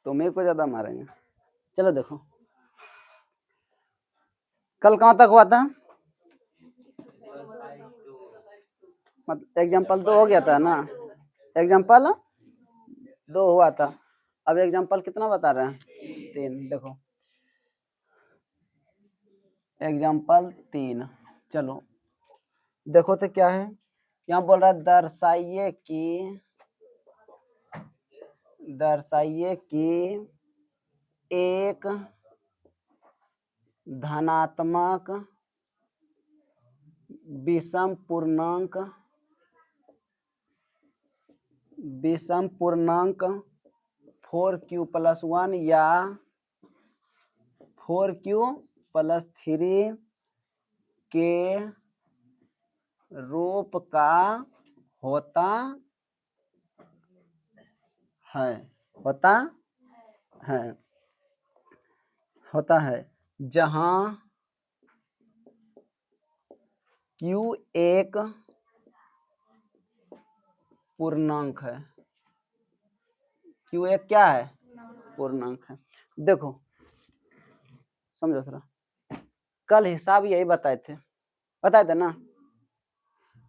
तुम्हें को ज्यादा मारेंगे। चलो देखो कल कहाँ तक हुआ था, मतलब एग्जाम्पल 2 हो गया था ना, एग्जाम्पल 2 हुआ था, अब एग्जाम्पल कितना बता रहे हैं 3। देखो एग्जाम्पल 3, चलो देखो तो क्या है, यहाँ बोल रहा है दर्शाइए कि एक धनात्मक विषम पूर्णांक 4q + 1 या 4q + 3 के रूप का होता है जहां q एक पूर्णांक है। q एक क्या है, पूर्णांक है। देखो समझो थोड़ा, कल हिसाब यही बताए थे ना,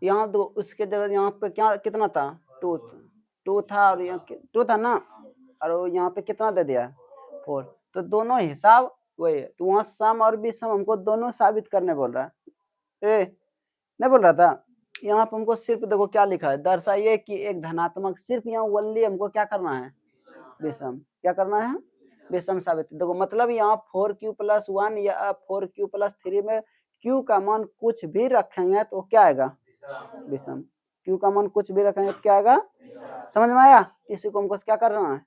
यहाँ दो उसके जगह यहाँ पे क्या कितना था, 2 था और यहाँ 2 था ना, और यहाँ पे कितना दे दिया 4, तो दोनों हिसाब वही है। तो वहाँ सम और विषम हमको दोनों साबित करने बोल रहा है, नहीं बोल रहा था। यहाँ पे हमको सिर्फ देखो क्या लिखा है, दर्शाइए कि एक धनात्मक, सिर्फ यहाँ ओनली हमको क्या करना है, विषम, क्या करना है, विषम साबित। देखो मतलब यहाँ 4q + 1 या 4q + 3 में q का मान कुछ भी रखेंगे तो क्या आएगा, विषम। q का मान कुछ भी रखेंगे तो क्या आएगा, समझ में आया। इसी को हमको क्या करना है,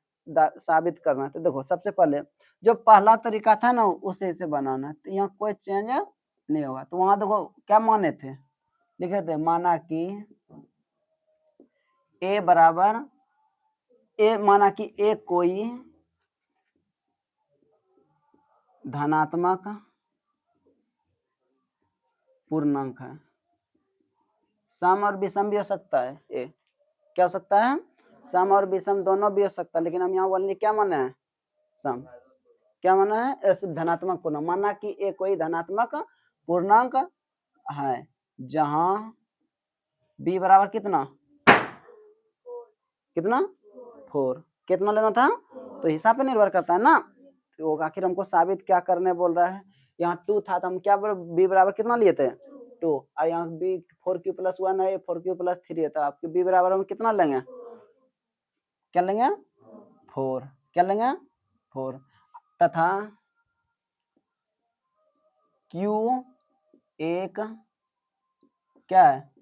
साबित करना है। तो देखो सबसे पहले जो पहला तरीका था ना उसे से बनाना है, तो यहाँ कोई चेंज नहीं होगा। तो वहां देखो क्या माने थे, लिखे थे, माना कि a बराबर माना कि a कोई धनात्मक पूर्णांक है। सम और विषम भी हो सकता है, ए क्या हो सकता है, सम और विषम दोनों भी हो सकता है, लेकिन हम यहाँ बोलने क्या माने हैं, सम। क्या माना है, धनात्मक पूर्णांक। माना कि ए कोई धनात्मक पूर्णांक है जहां b बराबर कितना 4, कितना लेना था, तो हिसाब पे निर्भर करता है ना। तो आखिर हमको साबित क्या करने बोल रहा है, यहाँ 2 था तो हम क्या b बराबर कितना लिए थे 2, और यहाँ b 4q + 1 है, 4q + 3 है, तो आपके b बराबर हम कितना लेंगे, क्या लेंगे 4, क्या लेंगे 4, तथा q एक क्या है,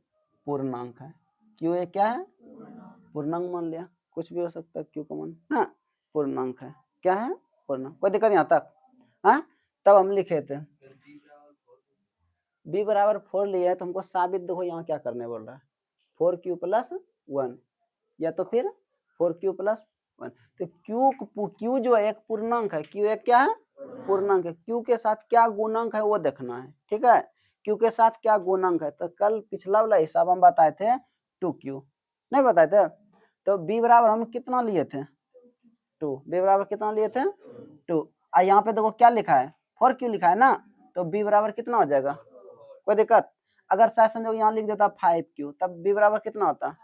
पूर्णांक है। q एक क्या है, पूर्णांक मान लिया, कुछ भी हो सकता है q का मान, हाँ पूर्णांक है, क्या है पूर्णांक। कोई दिक्कत यहाँ तक, हाँ। तब हम लिखे थे b बराबर 4 लिया है, तो हमको साबित देखो यहाँ क्या करने बोल रहा है, 4q + 1 या तो फिर 4q + 1। तो q जो है एक पूर्णांक है, q एक क्या है, पूर्णांक है। q के साथ क्या गुणांक है वो देखना है, ठीक है, q के साथ क्या गुणांक है। तो कल पिछला वाला हिसाब हम बताए थे 2q, नहीं बताए थे। तो b बराबर हम कितना लिए थे 2, b बराबर कितना लिए थे 2, और यहाँ पे देखो क्या लिखा है 4q लिखा है ना, तो b बराबर कितना हो जाएगा, कोई दिक्कत। अगर शायद संजोग यहाँ लिख देता 5q, तब b बराबर कितना होता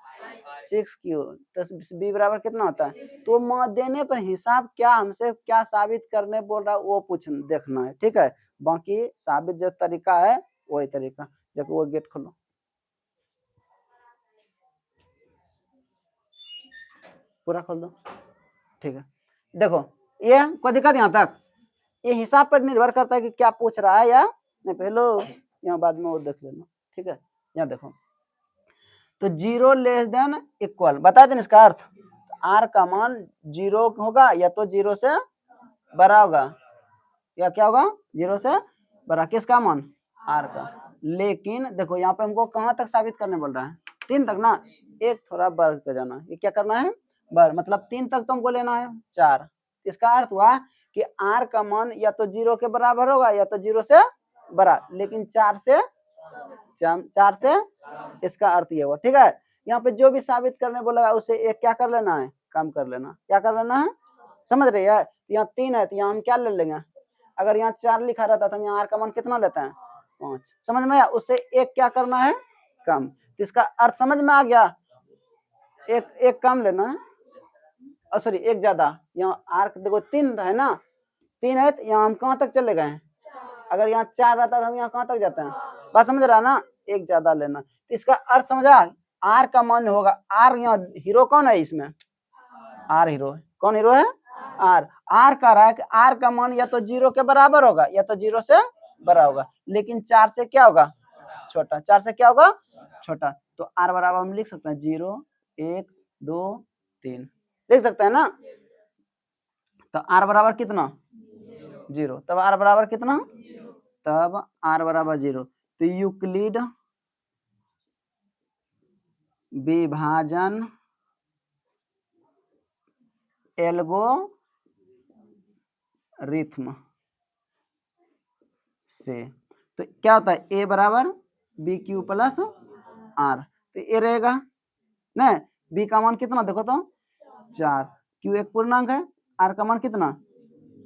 6q, तो b बराबर कितना होता है। तो माँ देने पर हिसाब क्या हमसे क्या साबित करने बोल रहा है वो देखना है, ठीक है। बाकी साबित जो तरीका है वही तरीका। देखो वो गेट खोलो, पूरा खोल दो, ठीक है। देखो ये कोई दिक्कत यहाँ तक, ये हिसाब पर निर्भर करता है कि क्या पूछ रहा है या नहीं। पहले यहाँ बाद में वो देख लेना, ठीक है। यहाँ देखो तो 0 > बता दें इसका अर्थ, r का मान 0 होगा या तो 0 से बड़ा होगा, या क्या होगा 0 से बड़ा, किसका मान r का। लेकिन देखो यहाँ पे हमको कहाँ तक साबित करने बोल रहा है, 3 तक ना, एक थोड़ा बढ़ के जाना, ये क्या करना है बढ़, मतलब 3 तक तो हमको लेना है 4। इसका अर्थ हुआ कि r का मान या तो 0 के बराबर होगा या तो 0 से बड़ा, लेकिन 4 से इसका अर्थ ये हुआ, ठीक है। यहाँ पे जो भी साबित करने बोलेगा उसे एक क्या कर लेना है, कम कर लेना, क्या कर लेना है समझ रही है? यहाँ 3 है तो यहाँ हम क्या ले लेंगे, अगर यहाँ 4 लिखा रहता तो हम यहाँ r का मान कितना लेते हैं 5। समझ में आया? उससे एक क्या करना है कम, तो इसका अर्थ समझ में आ गया, एक कम लेना है, सॉरी एक ज्यादा। यहाँ r देखो 3 है ना, 3 है तो यहाँ हम कहाँ तक चले गए, अगर यहाँ 4 रहता तो हम यहाँ कहाँ तक जाते हैं, बात समझ रहा ना, एक ज्यादा लेना। तो इसका अर्थ समझा, r का मान होगा, r यहाँ हीरो कौन है इसमें, r हीरो है, कौन हीरो है r कह रहा है कि r का मान या तो 0 के बराबर होगा या तो 0 से बड़ा होगा, लेकिन 4 से क्या होगा छोटा, 4 से क्या होगा छोटा। तो r बराबर हम लिख सकते हैं 0 1 2 3 लिख सकते हैं ना। तो r बराबर कितना 0, तब r बराबर कितना, तब r बराबर 0। तो यूक्लिड विभाजन एल्गोरिथ्म से तो क्या होता है a बराबर बी क्यू प्लस आर, तो ए रहेगा ना, b का मान कितना देखो तो 4, q एक पूर्णांक है, r का मान कितना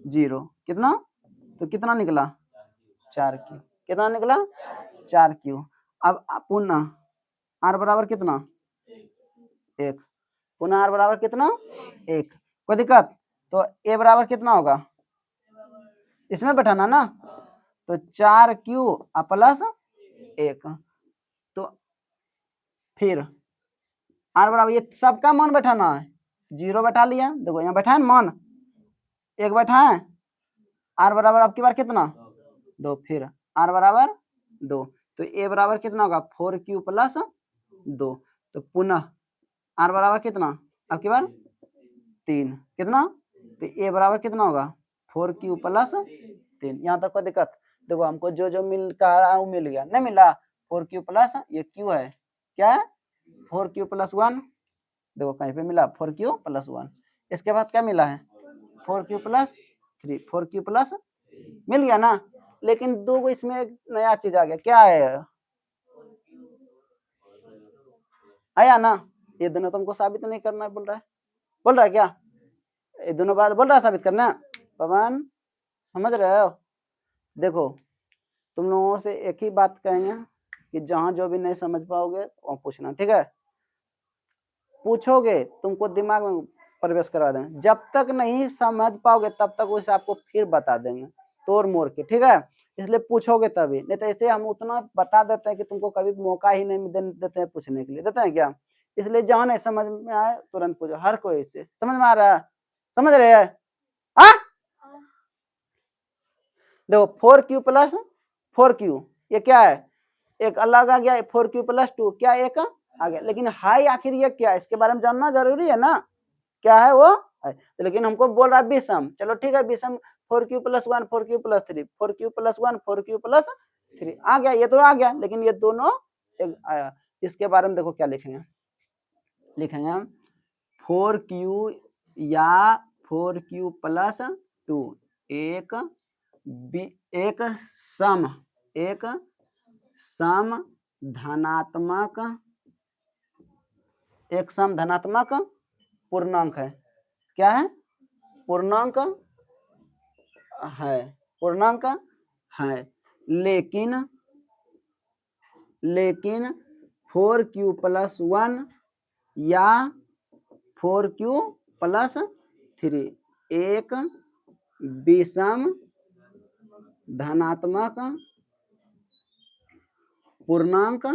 0, कितना तो कितना निकला 4q, कितना निकला 4q। अब पुनः r बराबर कितना 1, पुनः r बराबर कितना 1, कोई दिक्कत। तो a बराबर कितना होगा, इसमें बैठाना ना, तो 4q प्लस 1, तो फिर r बराबर ये सबका मान बैठाना है, 0 बैठा लिया, देखो यहाँ बैठा है मान 1 बैठा है, r बराबर आपकी बार कितना 2, फिर r बराबर 2, तो a बराबर कितना होगा 4q प्लस 2, तो पुनः r बराबर कितना आपकी बार 3, कितना, तो a बराबर कितना होगा 4q प्लस 3। यहाँ तक कोई दिक्कत, देखो हमको जो जो मिल कहा वो मिल गया, नहीं मिला 4q प्लस ये q है, क्या है 4q प्लस 1, देखो कहीं पे मिला 4q प्लस 1, इसके बाद क्या मिला है 4q प्लस 3, 4q प्लस मिल गया ना। लेकिन दो को इसमें एक नया चीज आ गया, क्या है आया ना, ये दोनों तुमको साबित नहीं करना है, बोल रहा है क्या, ये दोनों बात बोल रहा है साबित करना। पवन समझ रहे हो, देखो तुम लोगों से एक ही बात कहेंगे कि जहां जो भी नहीं समझ पाओगे वहां पूछना, ठीक है, पूछोगे तुमको दिमाग में प्रवेश करा देंगे, जब तक नहीं समझ पाओगे तब तक उसे आपको फिर बता देंगे तोड़ मोड़ के, ठीक है, इसलिए पूछोगे तभी, नहीं तो ऐसे हम उतना बता देते हैं कि तुमको कभी मौका ही नहीं देते हैं पूछने के लिए, देते हैं क्या, इसलिए जहां नहीं समझ में आए तुरंत पूछो, हर कोई से समझ में आ रहा है, समझ रहे हैं, हाँ देखो 4q प्लस 4q ये क्या है, एक अलग आ गया 4q प्लस 2, क्या एक आ गया, लेकिन हाई आखिर ये क्या है इसके बारे में जानना जरूरी है ना, क्या है वो है। तो लेकिन हमको बोल रहा है विषम, चलो ठीक है विषम 4q plus 1 4q plus 3 4q plus 1 4q plus 3 आ गया, ये तो आ गया, लेकिन ये दोनों एक आया, इसके बारे में देखो क्या लिखेंगे, लिखेंगे हम 4q या 4q प्लस 2 एक एक सम एक सम धनात्मक एक सम धनात्मक पूर्णांक है, क्या है पूर्णांक है, पूर्णांक है, लेकिन 4q प्लस 1 या 4q प्लस 3 एक विषम धनात्मक पूर्णांक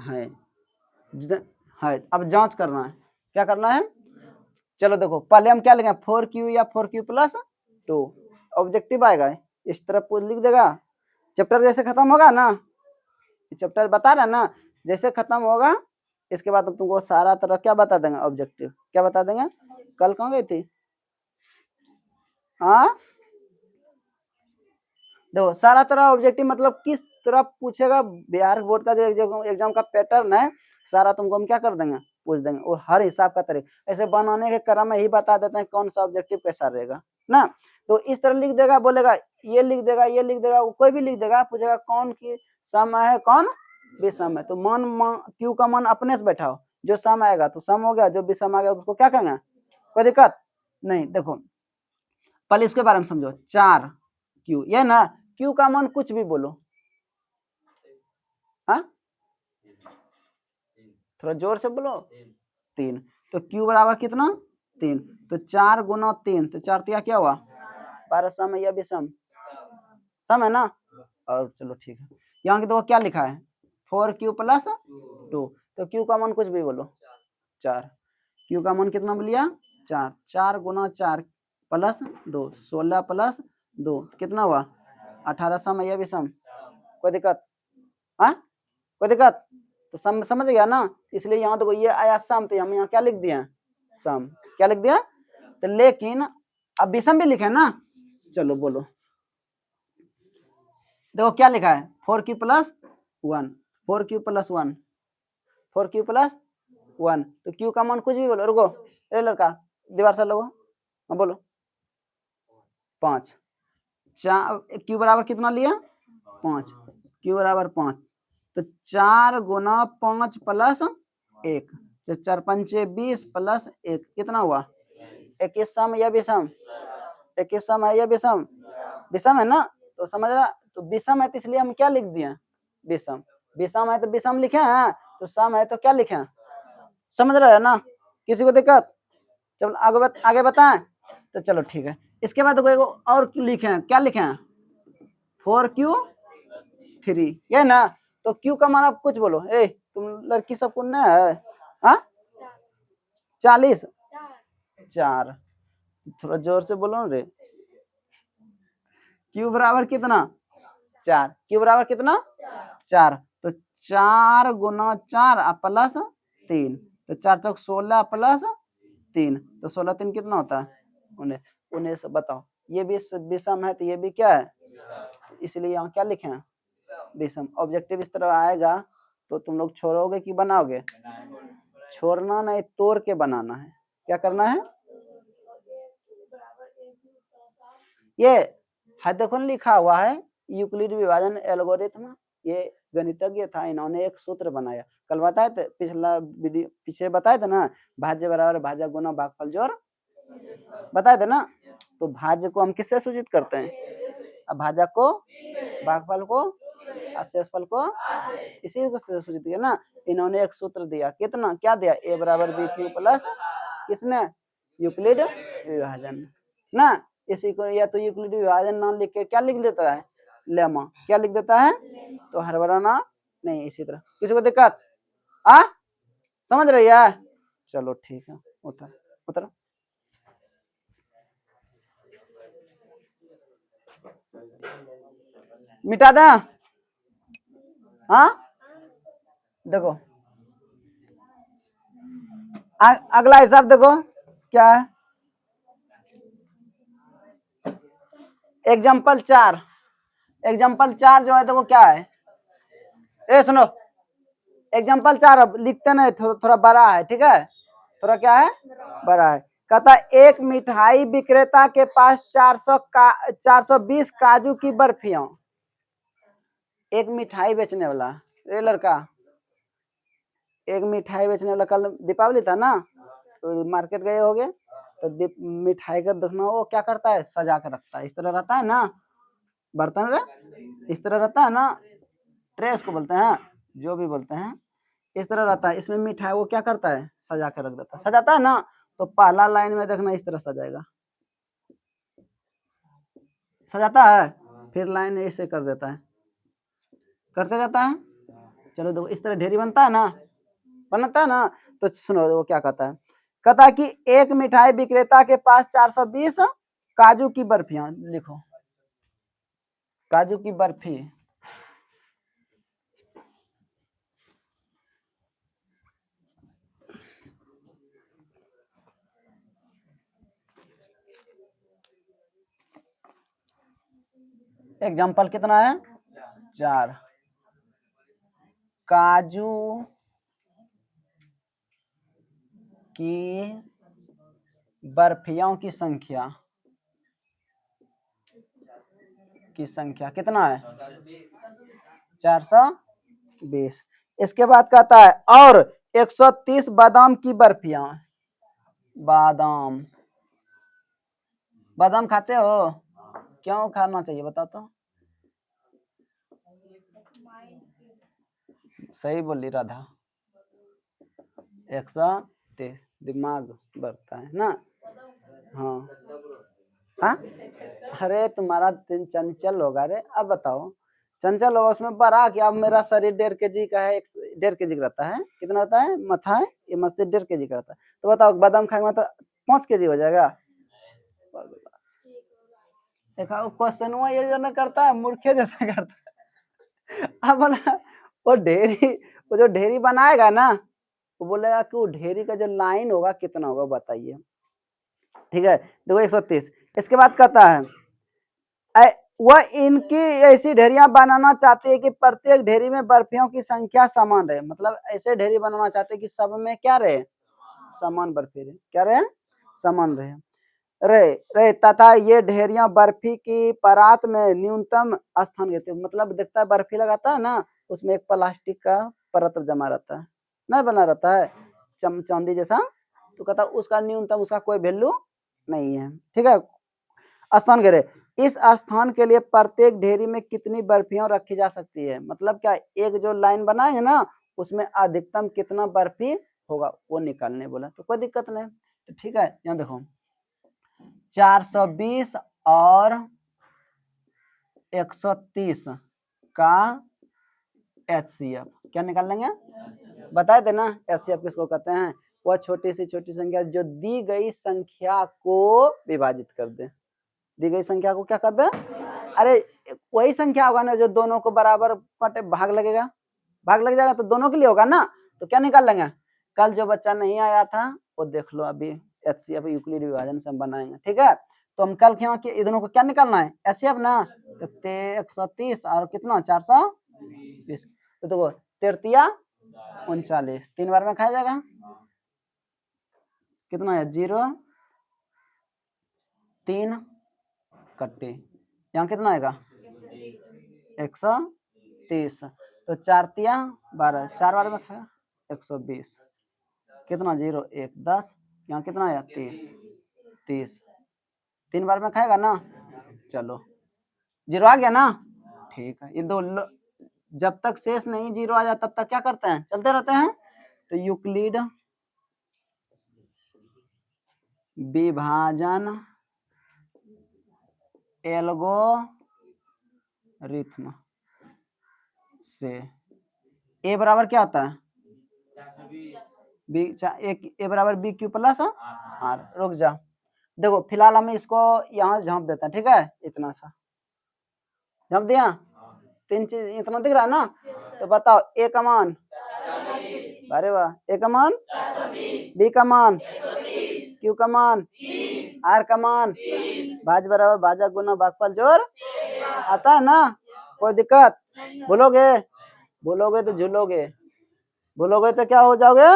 है, अब जांच करना है, क्या करना है, चलो देखो पहले हम क्या लिखें 4q या 4q प्लस 2, ऑब्जेक्टिव आएगा इस तरफ लिख देगा, चैप्टर जैसे खत्म होगा ना, चैप्टर बता रहा ना, जैसे खत्म होगा इसके बाद हम तुमको सारा तरह क्या बता देंगे, ऑब्जेक्टिव क्या बता देंगे, कल कहाँ गई थी, हाँ देखो सारा तरह ऑब्जेक्टिव मतलब किस तरह पूछेगा, बिहार बोर्ड का जो एग्जाम का पैटर्न है सारा तुमको हम क्या कर देंगे पूछ देंगे, और हर हिसाब का तरीका ऐसे बनाने के क्रम में ही बता देते हैं कौन सा ऑब्जेक्टिव कैसा रहेगा ना। तो इस तरह लिख देगा, बोलेगा ये लिख देगा ये लिख देगा, कोई भी लिख देगा, पूछेगा कौन की सम है कौन विषम है, तो मान क्यू का मान अपने से बैठाओ, जो सम आएगा तो सम हो गया, जो विषम आ गया उसको क्या कहेंगे कोई दिक्कत नहीं। देखो पहले इसके बारे में समझो, 4 क्यू, ये ना क्यू का मान कुछ भी बोलो, हाँ थोड़ा जोर से बोलो, 3। तो क्यू बराबर कितना 3, तो 4 गुना 3, तो 4 तिया क्या हुआ 12, सम है या विषम, सम है ना। और चलो ठीक है, यहाँ की तो क्या लिखा है 4q प्लस 2, तो q का मान कुछ भी बोलो 4, q का मान कितना बोलिया 4, 4 गुना 4 प्लस 2, 16 प्लस 2 कितना हुआ 18, सम है या विषम, कोई दिक्कत, हाँ कोई दिक्कत, तो सम समझ गया ना। इसलिए यहाँ देखो ये आया सम, तो हम यहाँ क्या लिख दिया सम, क्या लिख दिया, तो लेकिन अब विषम भी लिखे ना, चलो बोलो देखो क्या लिखा है 4q plus 1, 4q plus 1, 4q plus 1, तो q का मान कुछ भी बोलो, रुको ए लड़का दीवार से लगो, हाँ बोलो 5, q बराबर कितना लिया 5, q बराबर 5, तो 4 गुना 5 प्लस 1, तो 4 पंचे 20 प्लस 1 कितना हुआ 21, सम या विषम, 21 सम है या विषम, विषम है ना, तो समझ रहा, तो विषम है तो इसलिए हम क्या लिख दिए विषम, विषम है तो विषम लिखे हैं, तो सम है तो क्या लिखे हैं, समझ रहे है ना, किसी को दिक्कत, चलो आगे बताएं, तो चलो ठीक है। इसके बाद देखो और लिखे हैं, क्या लिखे हैं 4q3, ये ना, तो q का मान आप कुछ बोलो, ए तुम लड़की सब कौन है, हाँ 40, 4, थोड़ा जोर से बोलो रे, q बराबर कितना 4, q बराबर कितना 4, तो 4 गुना 4 प्लस 3, तो 4 चौक 16 प्लस 3, तो 16 3 कितना होता है 19, 19 बताओ, ये भी विषम है तो ये भी क्या है, इसलिए यहाँ क्या लिखे हैं विषम। ऑब्जेक्टिव इस तरह आएगा तो तुम लोग छोड़ोगे कि बनाओगे, छोड़ना नहीं तोड़ के बनाना है, क्या करना है, ये है देखो लिखा हुआ है यूक्लिड विभाजन एल्गोरिथम, ये गणितज्ञ था, इन्होंने एक सूत्र बनाया, कल बताए थे पिछला वीडियो पीछे बताए थे ना, भाज्य बराबर भाज्य गुना भागफल जोड़, बताए थे ना, तो भाज्य को हम किससे सूचित करते हैं, अब भाज्य को भागफल को और शेषफल को इसी को सूचित किया ना, इन्होंने एक सूत्र दिया, कितना क्या दिया a बराबर बी क्यू प्लस किसने यूक्लिड विभाजन ना, इसी को या तो यूक्लिड विभाजन नाम लिख के क्या लिख देता है लेमा, क्या लिख देता है, तो हरभरा ना नहीं, इसी तरह किसी को दिक्कत आ समझ रही है, चलो ठीक है उतर उतर, मिटा दे, हाँ देखो अगला हिसाब देखो क्या है, एग्जाम्पल 4, एग्जाम्पल 4 जो है देखो क्या है, ए सुनो एग्जाम्पल 4 अब लिखते नहीं, थोड़ा बड़ा है, ठीक है थोड़ा क्या है बड़ा है, कहता एक मिठाई विक्रेता के पास 420 काजू की बर्फियां, एक मिठाई बेचने वाला, रे लड़का एक मिठाई बेचने वाला, कल दीपावली था ना तो मार्केट गए होगे, तो मिठाई का देखना वो क्या करता है सजा कर रखता है, इस तरह रहता है ना बर्तन रे, इस तरह रहता है ना, ट्रे उसको बोलते हैं जो भी बोलते हैं, इस तरह रहता है, इसमें मिठाई वो क्या करता है सजा कर रख देता है, सजाता है ना, तो पहला लाइन में देखना इस तरह सजाएगा, सजाता है, फिर लाइन ऐसे कर देता है, करते जाता है, चलो देखो इस तरह ढेरी बनता है ना, बनता है ना, तो सुनो वो क्या कहता है, कहता है कि एक मिठाई विक्रेता के पास 420 काजू की बर्फियां, लिखो काजू की बर्फी, एग्जाम्पल कितना है 4, काजू की बर्फियों की संख्या कितना है 420, इसके बाद कहता है और 130 बादाम की बर्फियां, बादाम। बादाम खाते हो? क्यों खाना चाहिए बताओ तो? सही बोली राधा। 130 दिमाग बढ़ता है ना। हाँ हाँ, अरे तुम्हारा दिन चंचल होगा रे। अब बताओ, चंचल होगा उसमें बड़ा कि अब मेरा शरीर 1.5 kg का है, 1.5 kg का रहता है। कितना होता है मथा है, ये मस्तिष्क 1.5 kg का रहता है। तो बताओ बादाम खाएंगे तो 5 kg हो जाएगा। देखा क्वेश्चन हुआ ये जो ना करता है मूर्खे जैसा करता है। अब बोला वो ढेरी, वो जो ढेरी बनाएगा ना वो बोलेगा कि वो ढेरी का जो लाइन होगा कितना होगा बताइए। ठीक है, देखो 130। इसके बाद कहता है वह इनकी ऐसी ढेरियां बनाना चाहते हैं कि प्रत्येक ढेरी में बर्फियों की संख्या समान रहे। मतलब ऐसे ढेरी बनाना चाहते हैं कि सब में क्या रहे, समान बर्फी रहे। क्या रहे, समान रहे। रहे तथा ये ढेरियां बर्फी की परात में न्यूनतम स्थान देते हैं। मतलब देखता है बर्फी लगाता है ना, उसमें एक प्लास्टिक का परत जमा रहता है ना, बना रहता है चांदी जैसा। तो कहता उसका न्यूनतम, उसका कोई वैल्यू नहीं है। ठीक है, स्थान घेरे। इस स्थान के लिए प्रत्येक ढेरी में कितनी बर्फियां रखी जा सकती है। मतलब क्या, एक जो लाइन बनाएंगे ना उसमें अधिकतम कितना बर्फी होगा वो निकालने बोला। तो कोई दिक्कत नहीं। तो ठीक है, यहाँ देखो 420 और 130 का HCF क्या निकाल लेंगे, बताए थे ना। HCF किसको कहते हैं, वह छोटी छोटी संख्या जो दी गई संख्या को विभाजित कर दे। दी गई संख्या को क्या कर दे, अरे वही संख्या होगा ना जो दोनों को बराबर भाग लगेगा, भाग लग जाएगा तो दोनों के लिए होगा ना। तो क्या निकाल लेंगे, कल जो बच्चा नहीं आया था वो देख लो, अभी HCF यूक्लिड विभाजन से हम बनाएंगे। ठीक है, तो हम कल के दोनों को क्या निकालना है, HCF ना। तो 130 और कितना 420। तो देखो 3 39, 3 बार में खाया जाएगा। कितना है 0 3 कट्टे, यहाँ कितना आएगा 130। तो 4 तिया 12, 4 बार में खाया 120। कितना 0 1 10, यहाँ कितना आया 30। 3 बार में खाएगा ना। चलो 0 आ गया ना। ठीक है, ये दो जब तक शेष नहीं 0 आ जाता तब तक क्या करते हैं, चलते रहते हैं। तो यूक्लिड विभाजन एल्गोरिथ्म से ए बराबर क्या होता है, बी एक ए बराबर बी क्यू प्लस आर। रुक जा, देखो फिलहाल हम इसको यहाँ झाँप देते हैं। ठीक है, इतना सा झाँप दिया, 3 चीज इतना दिख रहा है ना। तो बताओ ए का मान, अरे वाह, ए का मान, बी का मान, क्यू का मान, आर का मान, भाज बराबर भाजा गुना भागफल जोड़ आता है ना। कोई दिक्कत, बोलोगे बोलोगे तो झूलोगे, बोलोगे तो क्या हो जाओगे,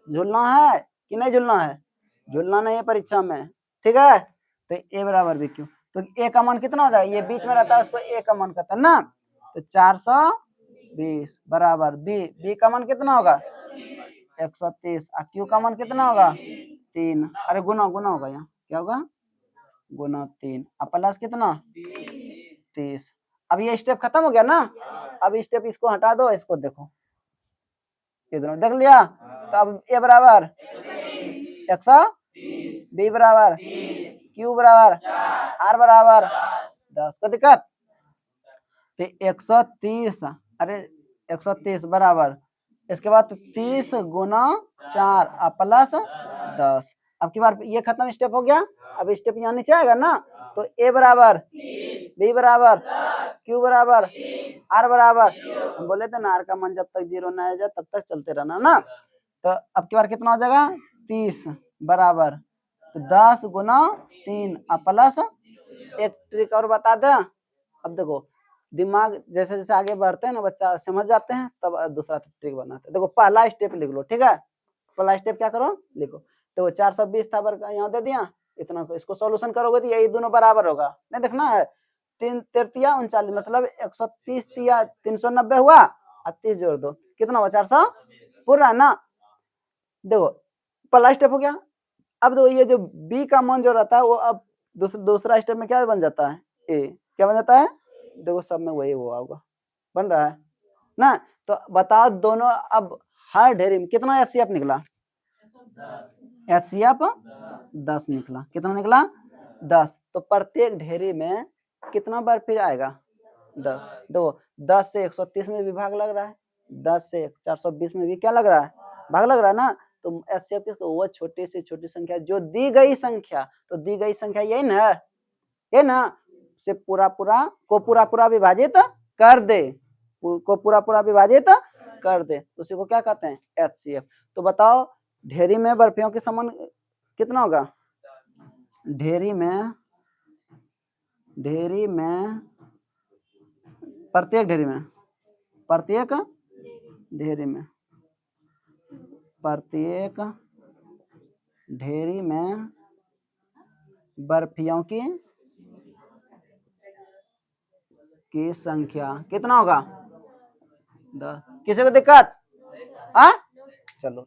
झूलना है कि नहीं झूलना है, झूलना नहीं है परीक्षा में। ठीक है, तो ए बराबर बी क्यू। तो ए का मान कितना हो जाएगा, ये बीच में रहता है उसको ए का मान कहता है ना। तो 420 बराबर बी का मान कितना होगा 130, और क्यू का मान कितना होगा 3। अरे गुना गुना होगा, यहाँ क्या होगा गुना 3, अब प्लस कितना 30। अब ये स्टेप खत्म हो गया ना। अब स्टेप इसको हटा दो, इसको देखो इधर देख लिया। तो अब ए बराबर 100, बी बराबर, क्यू बराबर, आर बराबर 10। कोई दिक्कत, तो 130, अरे 130 बराबर, इसके बाद 30 गुना 4 प्लस 10। अब की बार ये खत्म, स्टेप हो गया। अब स्टेप यहाँ नीचे आएगा ना। तो ए बराबर, बी बराबर, क्यू बराबर, आर बराबर, हम बोले थे ना आर का मान जब तक 0 ना आ जाए तब तक चलते रहना ना। तो अब की बार कितना हो जाएगा 30 बराबर, तो 10 गुना 3 प्लस एक ट्रिक और बता दें। अब देखो दिमाग जैसे जैसे आगे बढ़ते हैं ना बच्चा समझ जाते हैं, तब दूसरा ट्रिक बनाते हैं। देखो पहला स्टेप लिख लो। ठीक है, पहला स्टेप क्या करो लिखो। तो 420 था वर्ग यहाँ दे दिया इतना, इसको सॉल्यूशन करोगे तो यही दोनों बराबर होगा, नहीं देखना है। 3 तिया 39, मतलब 130 तिया 390 हुआ, और 30 जोड़ दो कितना हुआ 400 पूरा ना। देखो पहला स्टेप हो गया, अब तो ये जो बी का मान जो रहता है वो अब दूसरा स्टेप में क्या बन जाता है, ए क्या बन जाता है, देखो सब में वही हुआ होगा, बन रहा है ना। तो बताओ दोनों, अब हर ढेरी में कितना एचसीएफ निकला, एचसीएफ 10 निकला, कितना निकला 10। तो प्रत्येक ढेरी में कितना बार फिर आएगा 10, देखो 10 से 130 में भी भाग लग रहा है, 10 से 420 में भी क्या लग रहा है, भाग लग रहा है ना। तो एचसीएफ किसको, वो छोटी से छोटी संख्या जो दी गई संख्या, तो दी गई संख्या यही ना, ये ना, से पूरा पूरा विभाजित कर दे, को पूरा विभाजित कर दे, तो उसी को क्या कहते हैं एचसीएफ। तो बताओ ढेरी में बर्फियों की समान कितना होगा, ढेरी में प्रत्येक ढेरी में प्रत्येक ढेरी में बर्फियों की संख्या कितना होगा 10। किसी को दिक्कत, चलो।